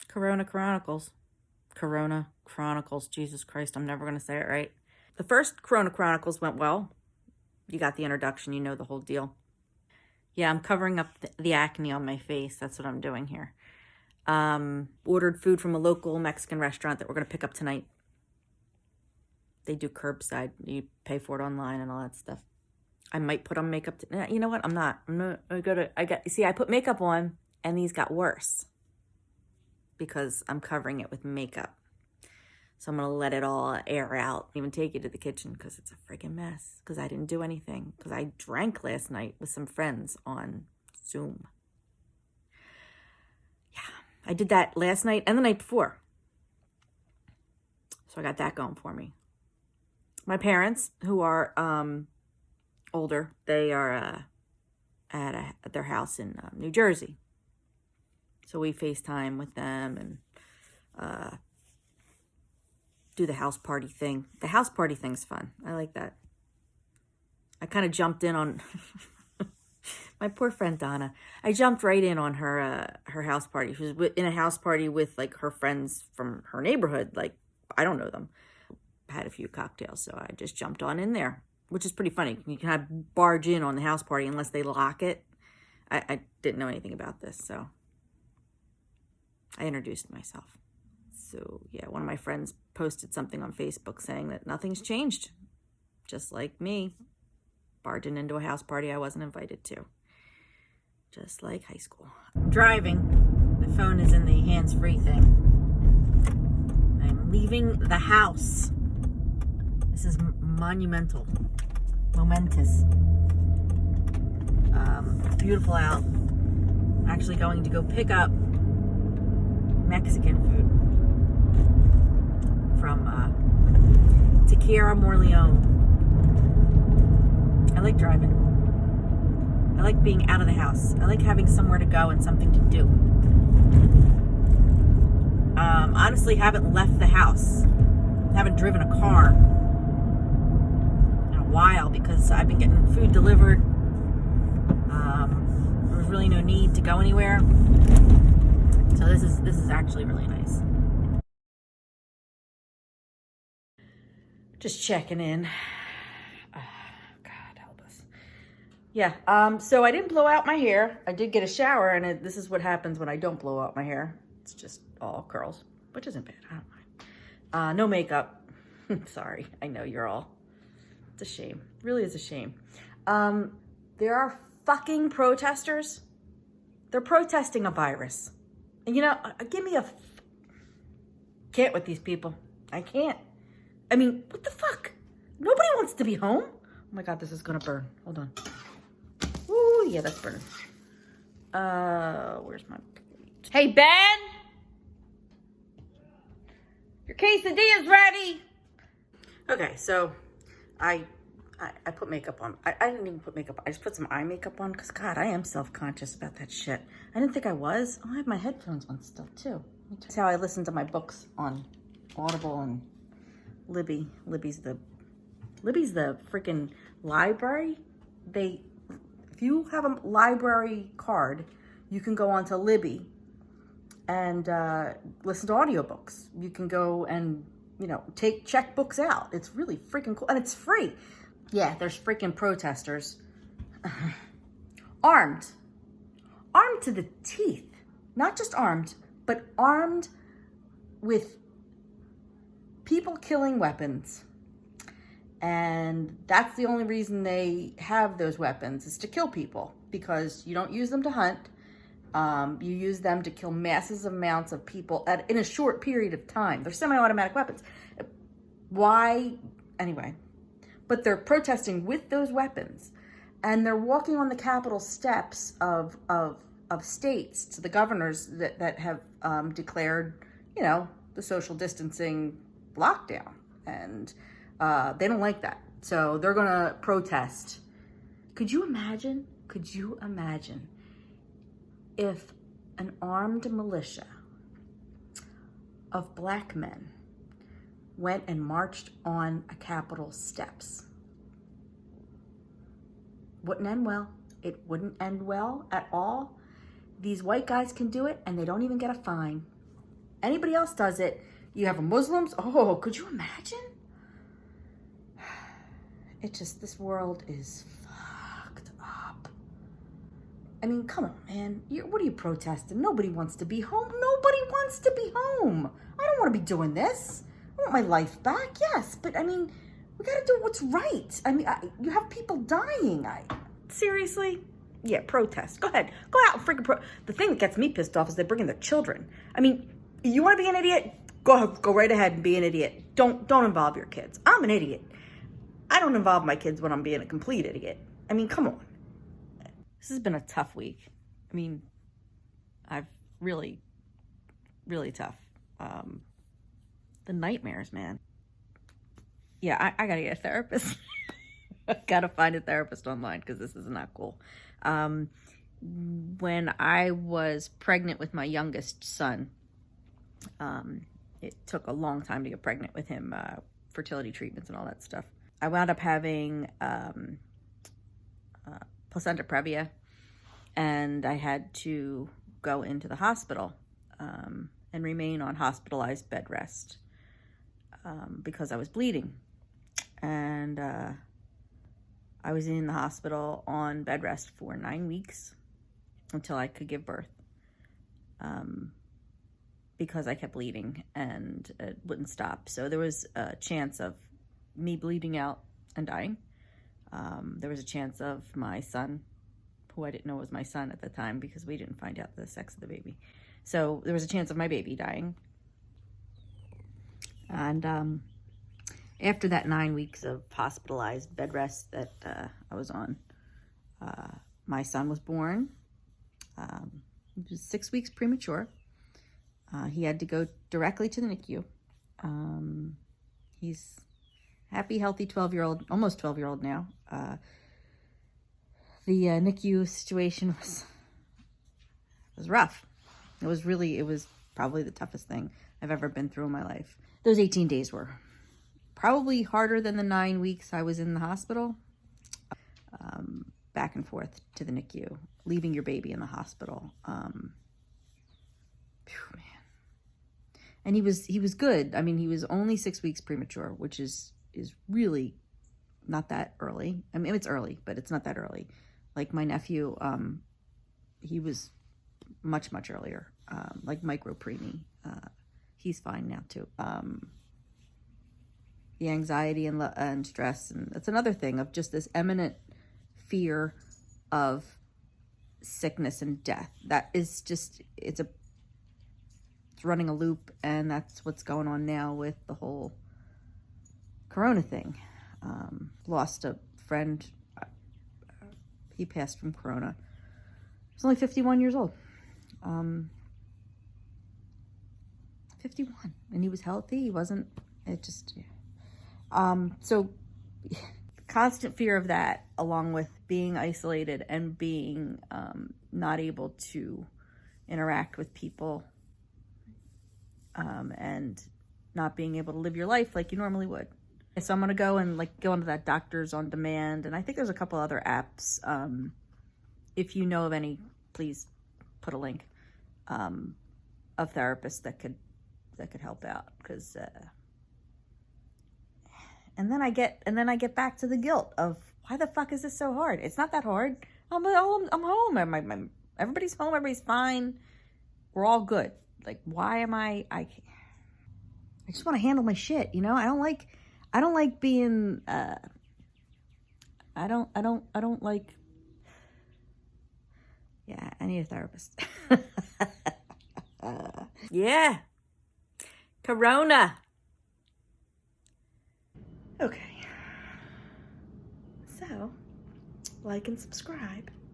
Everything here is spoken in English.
Chronicles. Corona Chronicles. Jesus Christ, I'm never going to say it right. The first Corona Chronicles went well. You got the introduction, you know the whole deal. Yeah, I'm covering up the acne on my face. That's what I'm doing here. Ordered food from a local Mexican restaurant that we're going to pick up tonight. They do curbside. You pay for it online and all that stuff. I might put on makeup. You know what? I'm not. I put makeup on and these got worse because I'm covering it with makeup. So I'm going to let it all air out. Even take it to the kitchen because it's a freaking mess. Because I didn't do anything. Because I drank last night with some friends on Zoom. Yeah, I did that last night and the night before. So I got that going for me. My parents, who are older, they are at their house in New Jersey. So we FaceTime with them and do the house party thing. The house party thing's fun. I like that. I kind of jumped in on my poor friend Donna. I jumped right in on her house party. She was in a house party with like her friends from her neighborhood. Like, I don't know them. Had a few cocktails, so I just jumped on in there, which is pretty funny. You can have barge in on the house party unless they lock it. I didn't know anything about this, so I introduced myself. So yeah, one of my friends posted something on Facebook saying that nothing's changed. Just like me, barging into a house party I wasn't invited to. Just like high school. I'm driving. The phone is in the hands-free thing. I'm leaving the house. This is monumental. Momentous. It's beautiful out. I'm actually going to go pick up Mexican food from Tequila Morleone. I like driving. I like being out of the house. I like having somewhere to go and something to do. Honestly, haven't left the house. Haven't driven a car in a while because I've been getting food delivered. There was really no need to go anywhere. So this is actually really nice. Just checking in. God help us. Yeah. So I didn't blow out my hair. I did get a shower, and this is what happens when I don't blow out my hair. It's just all curls, which isn't bad. I don't mind. No makeup. Sorry. I know you're all. It's a shame. It really is a shame. There are fucking protesters. They're protesting a virus. And you know, give me can't with these people. I can't. I mean, what the fuck? Nobody wants to be home. Oh my God, this is gonna burn. Hold on. Ooh, yeah, that's burning. Where's my plate? Hey, Ben! Your quesadilla's ready! Okay, so I put makeup on. I didn't even put makeup on. I just put some eye makeup on because, God, I am self-conscious about that shit. I didn't think I was. Oh, I have my headphones on still, too. That's how I listen to my books on Audible and Libby. Libby's the freaking library. If you have a library card, you can go onto Libby and listen to audiobooks. You can go and, check books out. It's really freaking cool. And it's free. Yeah, there's freaking protesters. Armed to the teeth. Not just armed, but armed with people-killing weapons. And that's the only reason they have those weapons, is to kill people. Because you don't use them to hunt. You use them to kill massive amounts of people in a short period of time. They're semi-automatic weapons. Why? Anyway. But they're protesting with those weapons. And they're walking on the Capitol steps of states to the governors that have declared, the social distancing lockdown. And they don't like that. So they're going to protest. Could you imagine if an armed militia of black men went and marched on a Capitol steps? Wouldn't end well. It wouldn't end well at all. These white guys can do it, and they don't even get a fine. Anybody else does it. You have Muslims. Oh, could you imagine? This world is fucked up. I mean, come on, man. What are you protesting? Nobody wants to be home. Nobody wants to be home. I don't want to be doing this. I want my life back, yes. But, I mean, we got to do what's right. I mean, you have people dying. Seriously? Yeah, protest. Go ahead. Go out and freaking The thing that gets me pissed off is they bring in their children. I mean, you want to be an idiot? Go right ahead and be an idiot. Don't involve your kids. I'm an idiot. I don't involve my kids when I'm being a complete idiot. I mean, come on. This has been a tough week. I mean, I've really, really tough. The nightmares, man. Yeah, I gotta get a therapist. I gotta find a therapist online because this is not cool. When I was pregnant with my youngest son, it took a long time to get pregnant with him, fertility treatments and all that stuff. I wound up having placenta previa, and I had to go into the hospital and remain on hospitalized bed rest because I was bleeding. And I was in the hospital on bed rest for 9 weeks until I could give birth because I kept bleeding and it wouldn't stop. So there was a chance of me bleeding out and dying. There was a chance of my son, who I didn't know was my son at the time because we didn't find out the sex of the baby. So there was a chance of my baby dying. And after that 9 weeks of hospitalized bed rest that I was on, my son was born. He was 6 weeks premature. He had to go directly to the NICU. He's happy, healthy 12-year-old, almost 12-year-old now. The NICU situation was rough. It was probably the toughest thing I've ever been through in my life. Those 18 days were probably harder than the 9 weeks I was in the hospital. Back and forth to the NICU, leaving your baby in the hospital. Man. And he was good. I mean, he was only 6 weeks premature, which is really not that early. I mean, it's early, but it's not that early. Like my nephew, he was much, much earlier, like micro preemie. He's fine now too. The anxiety and stress, and that's another thing of just this imminent fear of sickness and death. That is just, it's running a loop, and that's what's going on now with the whole Corona thing. Lost a friend. He passed from Corona. He was only 51 years old. 51. And he was healthy. He wasn't, so constant fear of that, along with being isolated and being not able to interact with people, and not being able to live your life like you normally would. So I'm going to go and go into that Doctors on Demand. And I think there's a couple other apps. If you know of any, please put a link of therapists that could help out. Because and then I get back to the guilt of, why the fuck is this so hard? It's not that hard. I'm home. Everybody's home. Everybody's fine. We're all good. Like, why am I just want to handle my shit, you know? I don't like being, I don't like, yeah, I need a therapist. Yeah. Corona. Okay. So, like and subscribe.